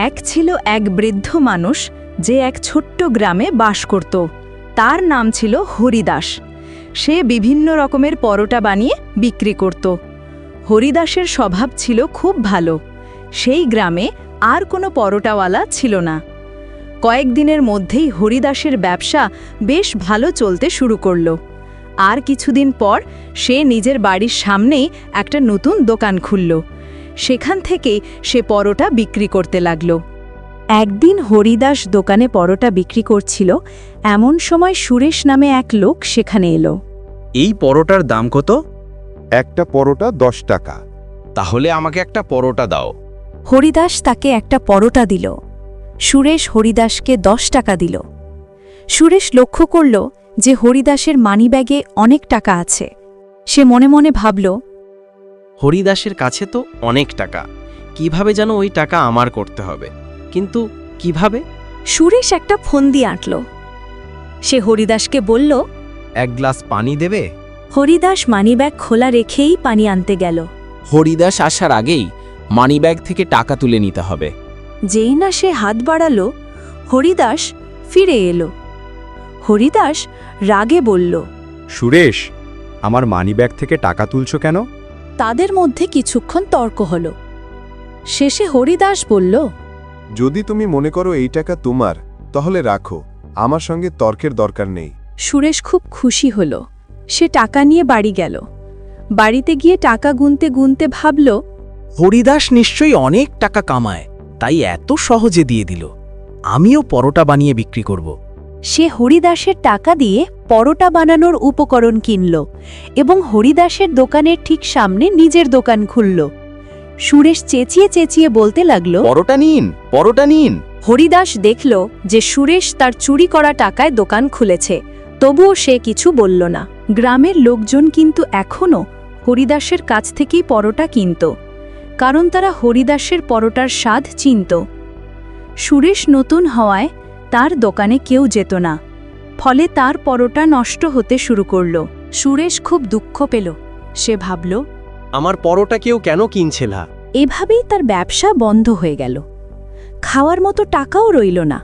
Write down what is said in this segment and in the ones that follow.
এক ছিল এক বৃদ্ধ মানুষ যে এক ছোট্ট গ্রামে বাস করত। তার নাম ছিল হরিদাস। সে বিভিন্ন রকমের পরোটা বানিয়ে বিক্রি করত। হরিদাসের স্বভাব ছিল খুব ভালো। সেই গ্রামে আর কোনো পরোটাওয়ালা ছিল না। কয়েকদিনের মধ্যেই হরিদাসের ব্যবসা বেশ ভালো চলতে শুরু করল। আর কিছুদিন পর সে নিজের বাড়ির সামনেই একটা নতুন দোকান খুলল। সেখান থেকেই সে পরোটা বিক্রি করতে লাগল। একদিন হরিদাস দোকানে পরোটা বিক্রি করছিল, এমন সময় সুরেশ নামে এক লোক সেখানে এলো। এই পরোটার দাম কত? একটা পরোটা 10 টাকা। তাহলে আমাকে একটা পরোটা দাও। হরিদাস তাকে একটা পরোটা দিল। সুরেশ হরিদাসকে 10 টাকা দিল। সুরেশ লক্ষ্য করল যে হরিদাসের মানিব্যাগে অনেক টাকা আছে। সে মনে মনে ভাবল, হরিদাসের কাছে তো অনেক টাকা, কিভাবে যেন ওই টাকা আমার করতে হবে, কিন্তু কিভাবে? সুরেশ একটা ফন্দি আঁটল। সে হরিদাসকে বলল, এক গ্লাস পানি দেবে? হরিদাস মানিব্যাগ খোলা রেখেই পানি আনতে গেল। হরিদাস আসার আগেই মানিব্যাগ থেকে টাকা তুলে নিতে হবে। যেই না সে হাত বাড়ালো, হরিদাস ফিরে এলো। হরিদাস রাগে বলল, সুরেশ, আমার মানিব্যাগ থেকে টাকা তুলছো কেন? তাদের মধ্যে কিছুক্ষণ তর্ক হল। শেষে হরিদাস বলল, যদি তুমি মনে করো এই টাকা তোমার, তাহলে রাখো, আমার সঙ্গে তর্কের দরকার নেই। সুরেশ খুব খুশি হল। সে টাকা নিয়ে বাড়ি গেল। বাড়িতে গিয়ে টাকা গুনতে গুনতে ভাবল, হরিদাস নিশ্চয়ই অনেক টাকা কামায়, তাই এত সহজে দিয়ে দিল। আমিও পরোটা বানিয়ে বিক্রি করব। সে হরিদাসের টাকা দিয়ে পরোটা বানানোর উপকরণ কিনল এবং হরিদাসের দোকানের ঠিক সামনে নিজের দোকান খুলল। সুরেশ চেঁচিয়ে চেঁচিয়ে বলতে লাগল, পরোটা নিন, পরোটা নিন। হরিদাস দেখল যে সুরেশ তার চুরি করা টাকায় দোকান খুলেছে, তবুও সে কিছু বলল না। গ্রামের লোকজন কিন্তু এখনও হরিদাসের কাছ থেকেই পরোটা কিনত, কারণ তারা হরিদাসের পরোটার স্বাদ চিনত। সুরেশ নতুন হওয়ায় তার দোকানে কেউ যেত না, ফলে তার পরোটা নষ্ট হতে শুরু করল। সুরেশ খুব দুঃখ পেল। সে ভাবল, আমার পরোটা কেউ কেন কিনছে না? এভাবেই তার ব্যবসা বন্ধ হয়ে গেল। খাওয়ার মতো টাকাও রইল না।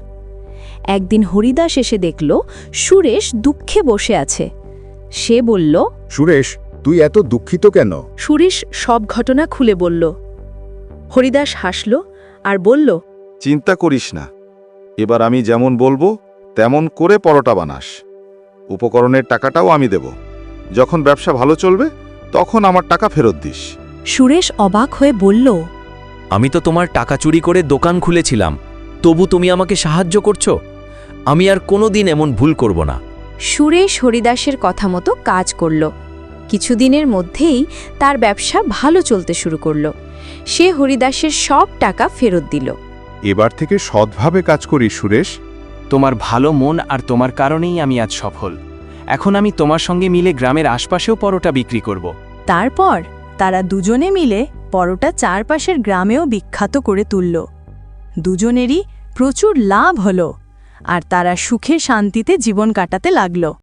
একদিন হরিদাস এসে দেখল সুরেশ দুঃখে বসে আছে। সে বলল, সুরেশ, তুই এত দুঃখিত কেন? সুরেশ সব ঘটনা খুলে বলল। হরিদাস হাসল আর বলল, চিন্তা করিস না, এবার আমি যেমন বলবো তেমন করে পরোটা বানাস। উপকরণের টাকাটাও আমি দেব। যখন ব্যবসা ভালো চলবে তখন আমার টাকা ফেরত দিস। সুরেশ অবাক হয়ে বলল, আমি তো তোমার টাকা চুরি করে দোকান খুলেছিলাম, তবু তুমি আমাকে সাহায্য করছো। আমি আর কোনোদিন এমন ভুল করব না। সুরেশ হরিদাসের কথা মতো কাজ করল। কিছুদিনের মধ্যেই তার ব্যবসা ভালো চলতে শুরু করল। সে হরিদাসের সব টাকা ফেরত দিল। এবার থেকে সৎভাবে কাজ করিস সুরেশ। তোমার ভালো মন আর তোমার কারণেই আমি আজ সফল। এখন আমি তোমার সঙ্গে মিলে গ্রামের আশপাশেও পরোটা বিক্রি করব। তারপর তারা দুজনে মিলে পরোটা চারপাশের গ্রামেও বিখ্যাত করে তুলল। দুজনেরই প্রচুর লাভ হল আর তারা সুখে শান্তিতে জীবন কাটাতে লাগল।